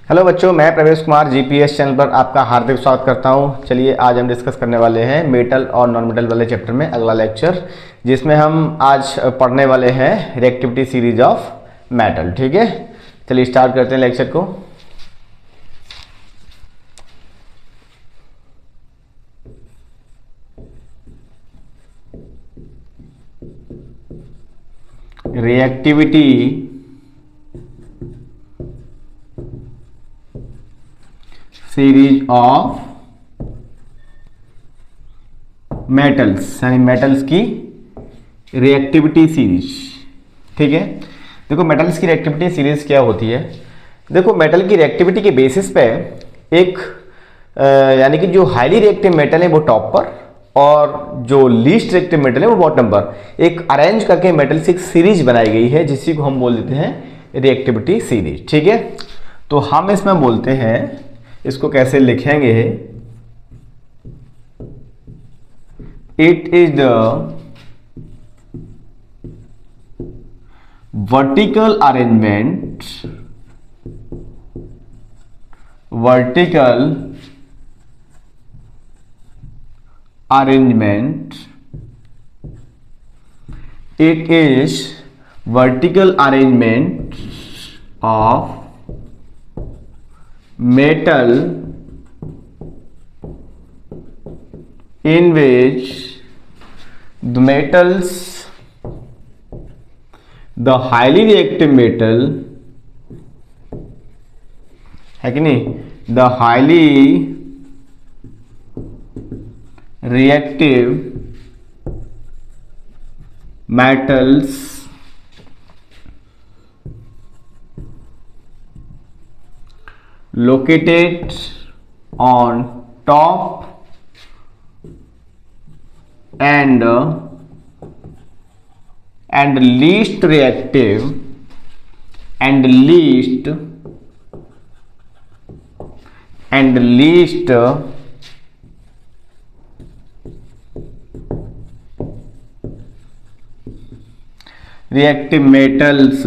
Hello बच्चों, मैं प्रवेश कुमार जीपीएस चैनल पर आपका हार्दिक स्वागत करता हूं। चलिए आज हम डिस्कस करने वाले हैं मेटल और नॉन मेटल वाले चैप्टर में अगला लेक्चर, जिसमें हम आज पढ़ने वाले हैं रिएक्टिविटी सीरीज ऑफ मेटल। ठीक है, चलिए स्टार्ट करते हैं लेक्चर को। रिएक्टिविटी सीरीज ऑफ मेटल्स, यानी मेटल्स की रिएक्टिविटी सीरीज। ठीक है, देखो मेटल्स की रिएक्टिविटी सीरीज क्या होती है। देखो मेटल की रिएक्टिविटी के बेसिस पे एक यानी कि जो हाईली रिएक्टिव मेटल है वो टॉप पर और जो लीस्ट रिएक्टिव मेटल है वो बॉटम पर एक अरेंज करके मेटल्स की एक सीरीज बनाई गई है, जिसी को हम बोल देते हैं रिएक्टिविटी सीरीज। ठीक है, तो हम इसमें बोलते हैं, इसको कैसे लिखेंगे, it is the vertical arrangement it is vertical arrangement of metal in which the metals, the highly reactive metal है कि नहीं, the highly reactive metals located on top and least reactive reactive metals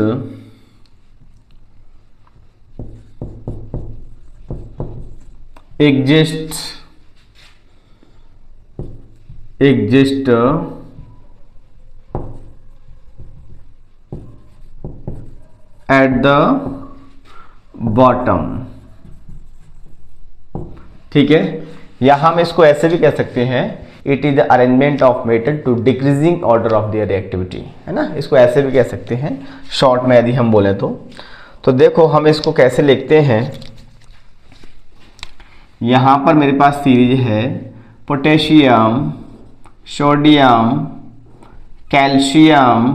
exist at the bottom। ठीक है, या हम इसको ऐसे भी कह सकते हैं, it is the arrangement of metal to decreasing order of their reactivity, है ना। इसको ऐसे भी कह सकते हैं शॉर्ट में यदि हम बोले तो देखो हम इसको कैसे लिखते हैं। यहाँ पर मेरे पास सीरीज है potassium, sodium, calcium,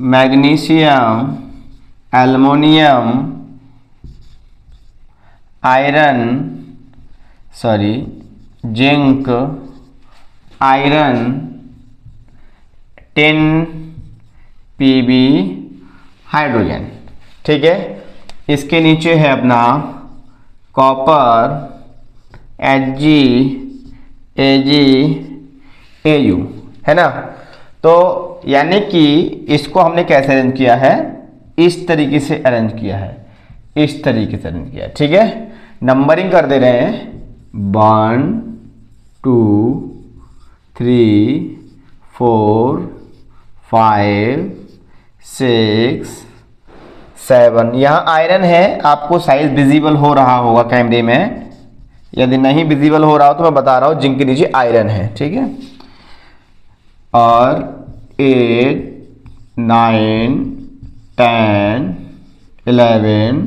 magnesium, aluminium, zinc, iron, tin, P B, hydrogen. ठीक है, इसके नीचे है अपना कॉपर, Hg, Ag, Au, है ना। तो यानी कि इसको हमने कैसे अरेंज किया है, इस तरीके से अरेंज किया है, इस तरीके से अरेंज किया है। ठीक है, नंबरिंग कर दे रहे हैं 1 2 3 4 5 6 7। यहाँ आयरन है, आपको साइज विजिबल हो रहा होगा कैमरे में, यदि नहीं विजिबल हो रहा हो तो मैं बता रहा हूँ, जिंक के नीचे आयरन है। ठीक है, और 8 9 10 11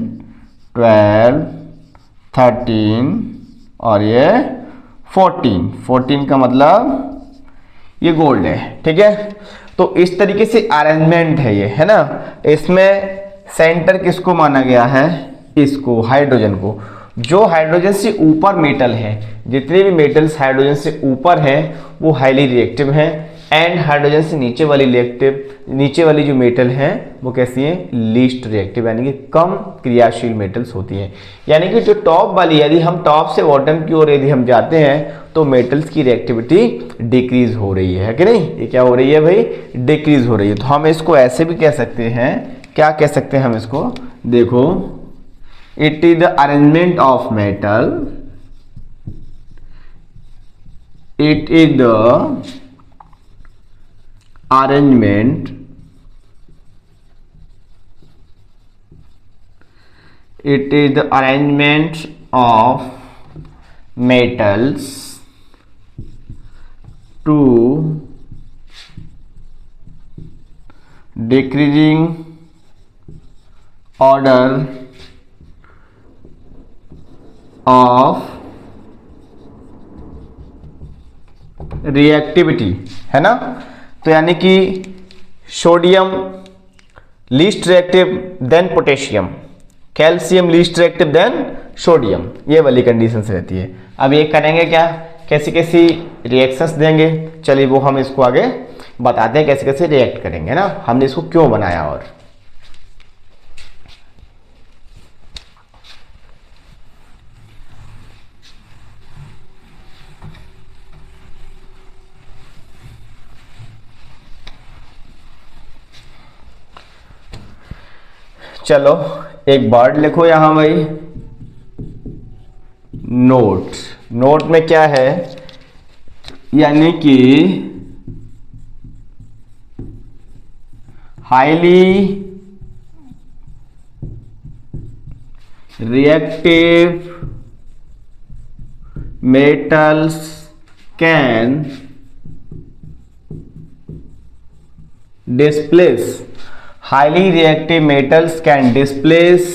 12 13 और ये 14 का मतलब ये गोल्ड है। ठीक है, तो इस तरीके से अरेंजमेंट है ये, है ना। इसमें सेंटर किसको माना गया है, इसको, हाइड्रोजन को। जो हाइड्रोजन से ऊपर मेटल है, जितने भी मेटल्स हाइड्रोजन से ऊपर है वो हाईली रिएक्टिव हैं, एंड हाइड्रोजन से नीचे वाली जो मेटल है वो कैसी है, लीस्ट रिएक्टिव, यानी कि कम क्रियाशील मेटल्स होती हैं। यानी कि जो टॉप वाली, यदि हम टॉप से बॉटम की ओर यदि हम जाते हैं तो मेटल्स की रिएक्टिविटी डिक्रीज हो रही है कि नहीं। ये क्या हो रही है भाई, डिक्रीज हो रही है। तो हम इसको ऐसे भी कह सकते हैं क्या कह सकते हैं हम इसको, देखो, it is the arrangement of metal, it is the arrangement, it is the arrangement of metals to decreasing order of reactivity, है ना। तो यानी कि sodium least reactive than potassium, calcium least reactive than sodium, ये वाली conditions रहती है। अब ये करेंगे क्या, कैसी कैसी रिएक्शंस देंगे, चलिए वो हम इसको आगे बताते हैं कैसे कैसे रिएक्ट करेंगे ना, हमने इसको क्यों बनाया। और चलो एक वर्ड लिखो यहां भाई, नोट। नोट में क्या है, यानी कि highly reactive metals can displace, highly reactive metals can displace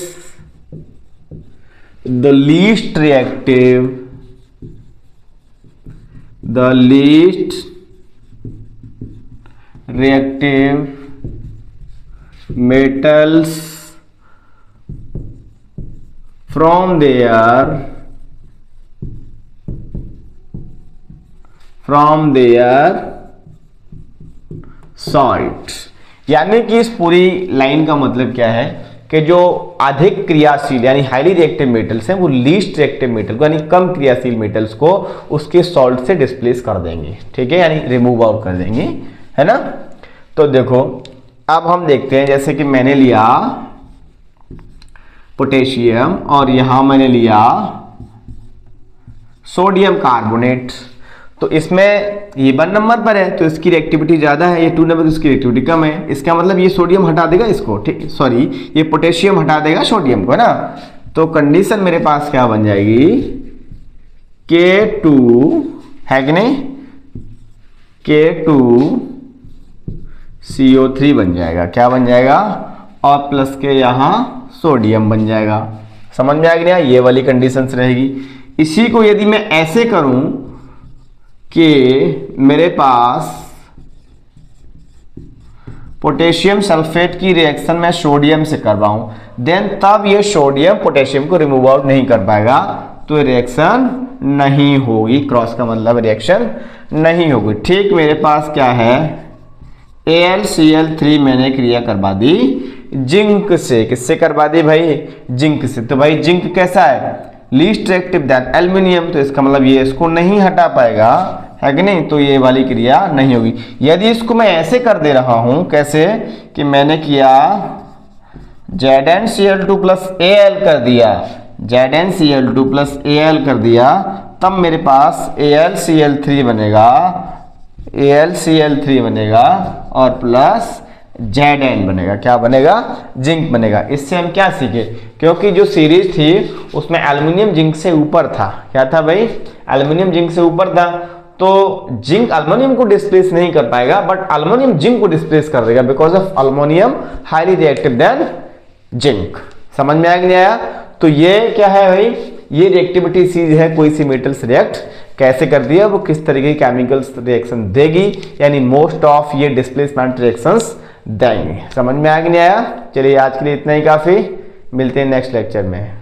the least reactive metals from their salt। यानी कि इस पूरी लाइन का मतलब क्या है कि जो अधिक क्रियाशील यानी हाईली रिएक्टिव मेटल्स हैं वो लीस्ट रिएक्टिव मेटल को यानी कम क्रियाशील मेटल्स को उसके सॉल्ट से डिस्प्लेस कर देंगे, ठीक है, यानी रिमूव आउट कर देंगे, है ना। तो देखो अब हम देखते हैं, जैसे कि मैंने लिया पोटेशियम और यहां मैंने लिया सोडियम कार्बोनेट, तो इसमें ये 1 नंबर पर है तो इसकी रिएक्टिविटी ज्यादा है, ये 2 नंबर तो इसकी रिएक्टिविटी कम है। इसका मतलब ये सोडियम हटा देगा इसको, ठीक, सॉरी ये पोटेशियम हटा देगा सोडियम को, है ना। तो कंडीशन मेरे पास क्या बन जाएगी, K2 है कि नहीं, K2CO3 बन जाएगा, क्या बन जाएगा, और प्लस के यहां सोडियम बन जाएगा। समझ में आ गया, ये वाली कंडीशंस रहेगी। इसी को यदि मैं ऐसे करूं कि मेरे पास पोटेशियम सल्फेट की रिएक्शन मैं सोडियम से करवाऊं, देन तब ये सोडियम पोटेशियम को रिमूव आउट नहीं कर पाएगा, तो रिएक्शन नहीं होगी, क्रॉस का मतलब रिएक्शन नहीं होगी। ठीक मेरे पास क्या है, AlCl3 मैंने क्रिया करवा दी जिंक से, किससे करवा दी भाई, जिंक से। तो भाई जिंक कैसा है, लीस्ट रिएक्टिव देन एल्युमिनियम, तो इसका मतलब ये इसको नहीं हटा पाएगा, है कि नहीं, तो ये वाली क्रिया नहीं होगी। यदि इसको मैं ऐसे कर दे रहा हूं, कैसे कि मैंने किया ZnCl2 प्लस Al कर दिया, ZnCl2 प्लस Al कर दिया, तब मेरे पास AlCl3 बनेगा और प्लस Zn बनेगा, क्या बनेगा, जिंक बनेगा। इससे हम क्या सीखे, क्योंकि जो सीरीज थी उसमें एल्युमिनियम जिंक से ऊपर था, क्या था भाई, एल्युमिनियम जिंक से ऊपर था, तो जिंक एल्युमिनियम को डिस्प्लेस नहीं कर पाएगा, बट एल्युमिनियम जिंक को डिस्प्लेस कर देगा because of aluminium highly reactive than zinc. समझ में आ गया। तो ये क्या है भाई, ये रिएक्टिविटी चीज है, कोई सी मेटल्स रिएक्ट कैसे कर दिया, वो किस तरीके की केमिकल्स रिएक्शन देगी, यानी मोस्ट ऑफ ये डिस्प्लेसमेंट रिएक्शंस देंगे। समझ में आ गया। चलिए आज के लिए इतना ही काफी, मिलते हैं नेक्स्ट लेक्चर में।